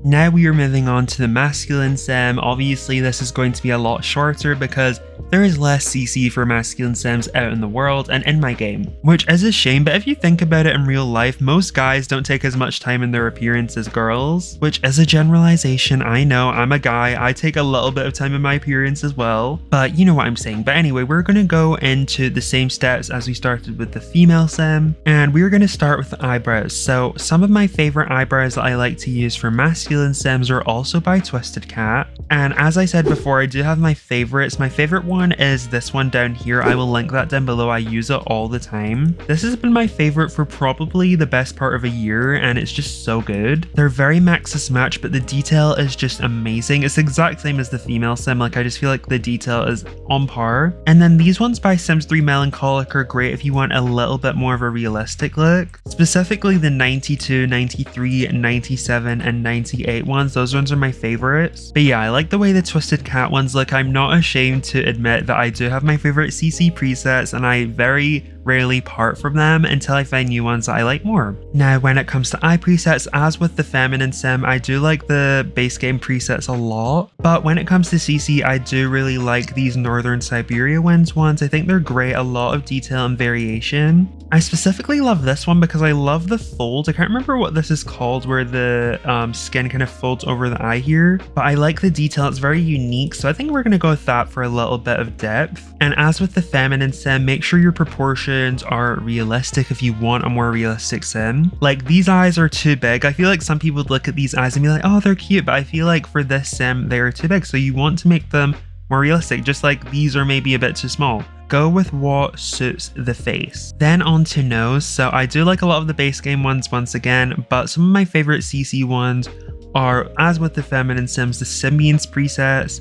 Now we are moving on to the masculine sim. Obviously this is going to be a lot shorter because there is less CC for masculine sims out in the world and in my game, which is a shame, but if you think about it in real life, most guys don't take as much time in their appearance as girls, which is a generalization. I know, I'm a guy, I take a little bit of time in my appearance as well, but you know what I'm saying. But anyway, we're going to go into the same steps as we started with the female sim, and we're going to start with the eyebrows. So some of my favorite eyebrows that I like to use for masculine sims are also by Twisted Cat, and as I said before, I do have my favorites. My favorite one is this one down here. I will link that down below. I use it all the time. This has been my favorite for probably the best part of a year, and it's just so good. They're very Maxis match, but the detail is just amazing. It's the exact same as the female sim. Like, I just feel like the detail is on par. And then these ones by Sims 3 Melancholic are great if you want a little bit more of a realistic look. Specifically the 92, 93, 97, and 98 ones. Those ones are my favorites. But yeah, I like the way the Twisted Cat ones look. I'm not ashamed to admit that I do have my favorite CC presets, and I very rarely part from them until I find new ones that I like more. Now, when it comes to eye presets, as with the feminine sim, I do like the base game presets a lot, but when it comes to CC, I do really like these Northern Siberia Winds ones. I think they're great, a lot of detail and variation. I specifically love this one because I love the fold. I can't remember what this is called, where the skin kind of folds over the eye here, but I like the detail. It's very unique, so I think we're going to go with that for a little bit of depth. And as with the feminine sim, make sure your proportions are realistic if you want a more realistic sim. Like, these eyes are too big. I feel like some people would look at these eyes and be like, oh, they're cute, but I feel like for this sim, they're too big, so you want to make them more realistic, just like these are maybe a bit too small. Go with what suits the face. Then on to nose. So I do like a lot of the base game ones once again, but some of my favorite CC ones are, as with the feminine sims, the Symbians presets.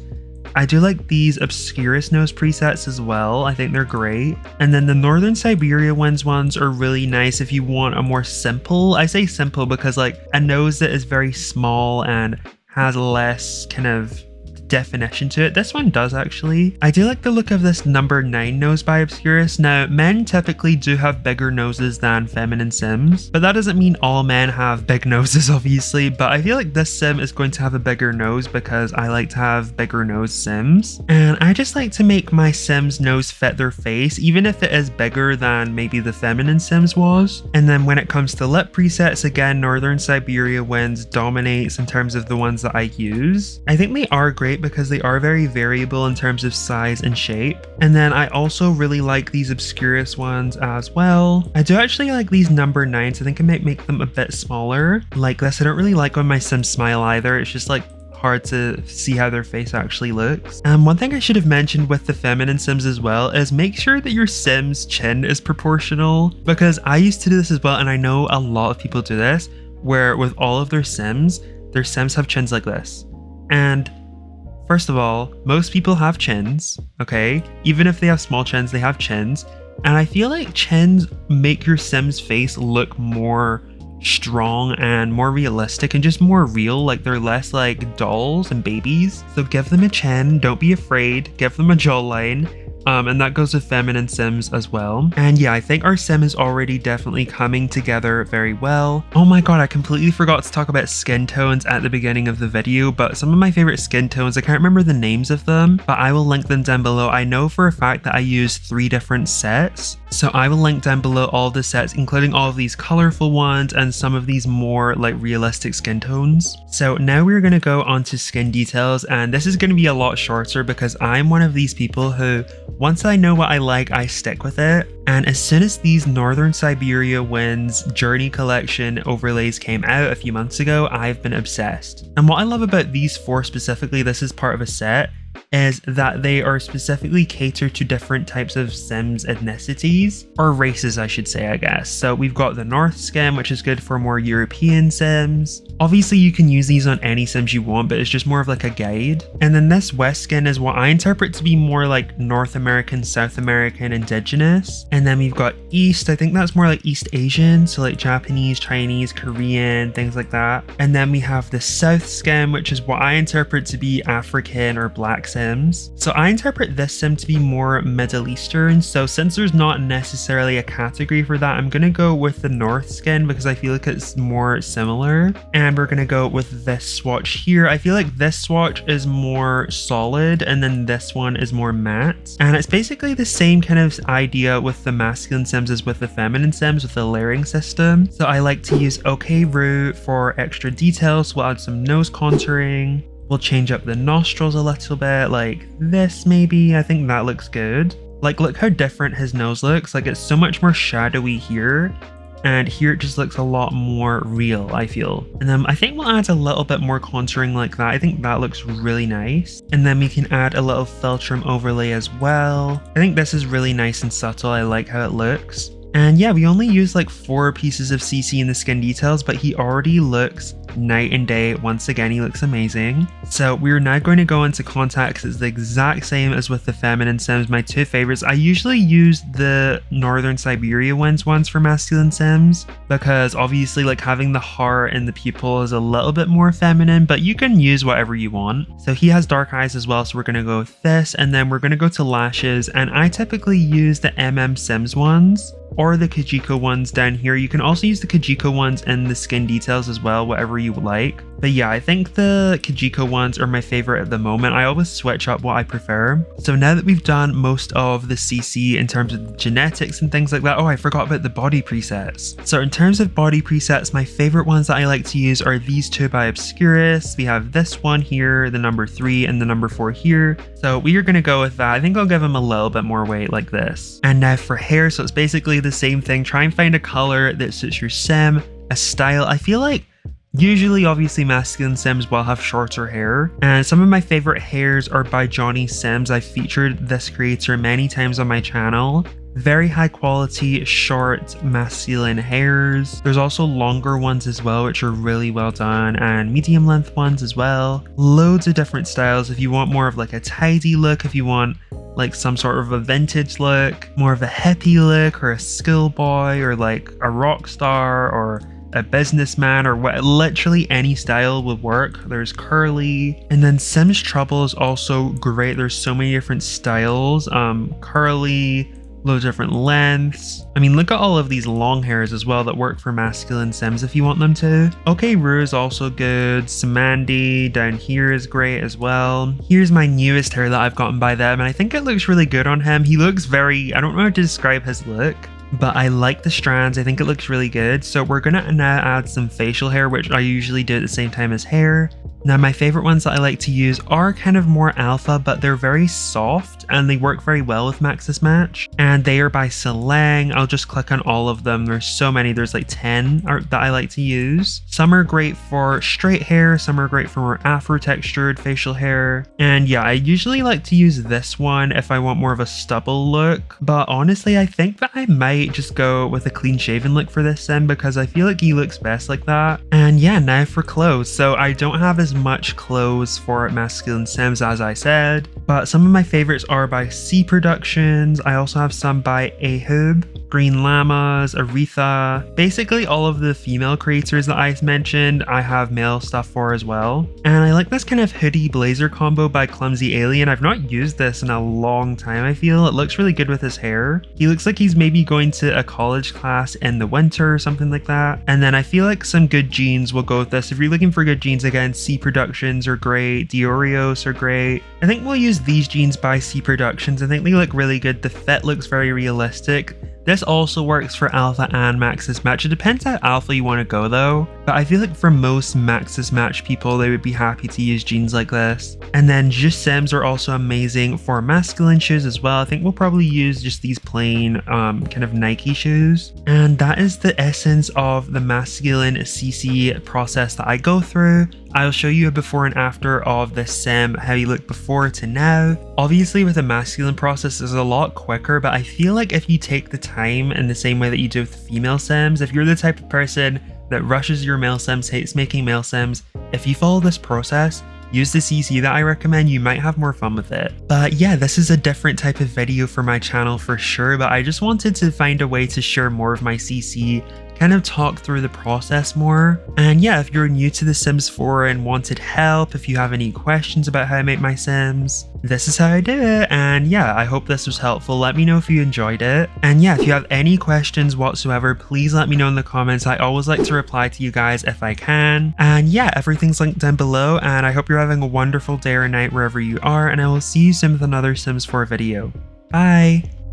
I do like these Obscurus nose presets as well. I think they're great. And then the Northern Siberia ones are really nice if you want a more simple, I say simple because like a nose that is very small and has less kind of definition to it. This one does actually. I do like the look of this number 9 nose by Obscurus. Now, men typically do have bigger noses than feminine sims, but that doesn't mean all men have big noses, obviously, but I feel like this sim is going to have a bigger nose because I like to have bigger nose sims, and I just like to make my sims nose fit their face, even if it is bigger than maybe the feminine sims was. And then when it comes to lip presets, again, Northern Siberia Winds dominates in terms of the ones that I use. I think they are great because they are very variable in terms of size and shape. And then I also really like these Obscurus ones as well. I do actually like these number 9s. I think I might make them a bit smaller. Like this, I don't really like when my sims smile either. It's just like hard to see how their face actually looks. And one thing I should have mentioned with the feminine sims as well is make sure that your sim's chin is proportional, because I used to do this as well, and I know a lot of people do this, where with all of their sims have chins like this. And first of all, most people have chins, okay? Even if they have small chins, they have chins. And I feel like chins make your sim's face look more strong and more realistic and just more real. Like, they're less like dolls and babies. So give them a chin, don't be afraid, give them a jawline. And that goes with feminine sims as well. And yeah, I think our sim is already definitely coming together very well. Oh my god, I completely forgot to talk about skin tones at the beginning of the video, but some of my favorite skin tones, I can't remember the names of them, but I will link them down below. I know for a fact that I use 3 different sets, so I will link down below all the sets, including all of these colorful ones and some of these more like realistic skin tones. So now we're going to go on to skin details, and this is going to be a lot shorter because I'm one of these people who, once I know what I like, I stick with it. And as soon as these Northern Siberia Winds Journey Collection overlays came out a few months ago, I've been obsessed. And what I love about these 4 specifically, this is part of a set, is that they are specifically catered to different types of Sims ethnicities, or races I should say, I guess. So we've got the North skin, which is good for more European Sims. Obviously you can use these on any Sims you want, but it's just more of like a guide. And then this West skin is what I interpret to be more like North American, South American, indigenous. And then we've got East, I think that's more like East Asian, so like Japanese, Chinese, Korean, things like that. And then we have the South skin, which is what I interpret to be African or Black exact Sims. So I interpret this sim to be more Middle Eastern, so since there's not necessarily a category for that, I'm gonna go with the North skin because I feel like it's more similar. And we're gonna go with this swatch here. I feel like this swatch is more solid and then this one is more matte. And it's basically the same kind of idea with the masculine Sims as with the feminine Sims with the layering system. So I like to use OK Roux for extra details. We'll add some nose contouring. We'll change up the nostrils a little bit, like this maybe. I think that looks good. Like, look how different his nose looks. Like, it's so much more shadowy here. And here it just looks a lot more real, I feel. And then I think we'll add a little bit more contouring like that. I think that looks really nice. And then we can add a little Filtrum overlay as well. I think this is really nice and subtle. I like how it looks. And yeah, we only used like 4 pieces of CC in the skin details, but he already looks night and day. Once again, he looks amazing. So we're now going to go into contacts. It's the exact same as with the feminine Sims, my 2 favorites. I usually use the Northern Siberia ones for masculine Sims because obviously like having the heart and the pupil is a little bit more feminine, but you can use whatever you want. So he has dark eyes as well, so we're going to go with this, and then we're going to go to lashes, and I typically use the Sims ones or the Kajiko ones down here. You can also use the Kajiko ones in the skin details as well, whatever you like. But yeah, I think the Kajiko ones are my favorite at the moment. I always switch up what I prefer. So now that we've done most of the CC in terms of the genetics and things like that, oh, I forgot about the body presets. So in terms of body presets, my favorite ones that I like to use are these 2 by Obscurus. We have this one here, the number 3 and the number 4 here. So we are going to go with that. I think I'll give him a little bit more weight like this. And now for hair, so it's basically the same thing. Try and find a color that suits your sim, a style. I feel like usually, obviously, masculine Sims will have shorter hair, and some of my favorite hairs are by Johnny Sims. I've featured this creator many times on my channel. Very high quality, short, masculine hairs. There's also longer ones as well, which are really well done, and medium length ones as well. Loads of different styles. If you want more of like a tidy look, if you want like some sort of a vintage look, more of a hippie look, or a schoolboy, or like a rock star, or a businessman, or what, literally any style would work. There's curly, and then Sims Trouble is also great. There's so many different styles, curly, loads of different lengths. I mean, look at all of these long hairs as well that work for masculine Sims if you want them to. OK Roux is also good. Samandi down here is great as well. Here's my newest hair that I've gotten by them, and I think it looks really good on him. He looks very, I don't know how to describe his look, but I like the strands. I think it looks really good. So we're gonna now add some facial hair, which I usually do at the same time as hair. Now my favorite ones that I like to use are kind of more alpha, but they're very soft and they work very well with Maxis Match. And they are by Seleng. I'll just click on all of them. There's so many, there's like 10 that I like to use. Some are great for straight hair, some are great for more afro textured facial hair. And yeah, I usually like to use this one if I want more of a stubble look. But honestly, I think that I might just go with a clean shaven look for this sim because I feel like he looks best like that. And yeah, now for clothes. So I don't have as much clothes for masculine Sims as I said, but some of my favorites are by C Productions. I also have some by Ahub, Green Llamas, Aretha. Basically all of the female creators that I mentioned, I have male stuff for as well. And I like this kind of hoodie blazer combo by Clumsy Alien. I've not used this in a long time, I feel. It looks really good with his hair. He looks like he's maybe going to a college class in the winter or something like that. And then I feel like some good jeans will go with this. If you're looking for good jeans, again, C Productions are great. Diorios are great. I think we'll use these jeans by C Productions. I think they look really good. The fit looks very realistic. This also works for Alpha and Maxis Match. It depends how Alpha you want to go though, but I feel like for most Maxis Match people, they would be happy to use jeans like this. And then Just Sims are also amazing for masculine shoes as well. I think we'll probably use just these plain kind of Nike shoes. And that is the essence of the masculine CC process that I go through. I'll show you a before and after of this sim, how he looked before to now. Obviously with the masculine process is a lot quicker, but I feel like if you take the time in the same way that you do with female sims, if you're the type of person that rushes your male sims, hates making male sims, if you follow this process, use the CC that I recommend, you might have more fun with it. But yeah, this is a different type of video for my channel for sure, but I just wanted to find a way to share more of my CC kind of talk through the process more. And yeah, if you're new to The Sims 4 and wanted help, if you have any questions about how I make my Sims, this is how I do it. And yeah, I hope this was helpful. Let me know if you enjoyed it. And yeah, if you have any questions whatsoever, please let me know in the comments. I always like to reply to you guys if I can. And yeah, everything's linked down below, and I hope you're having a wonderful day or night wherever you are, and I will see you soon with another Sims 4 video. Bye!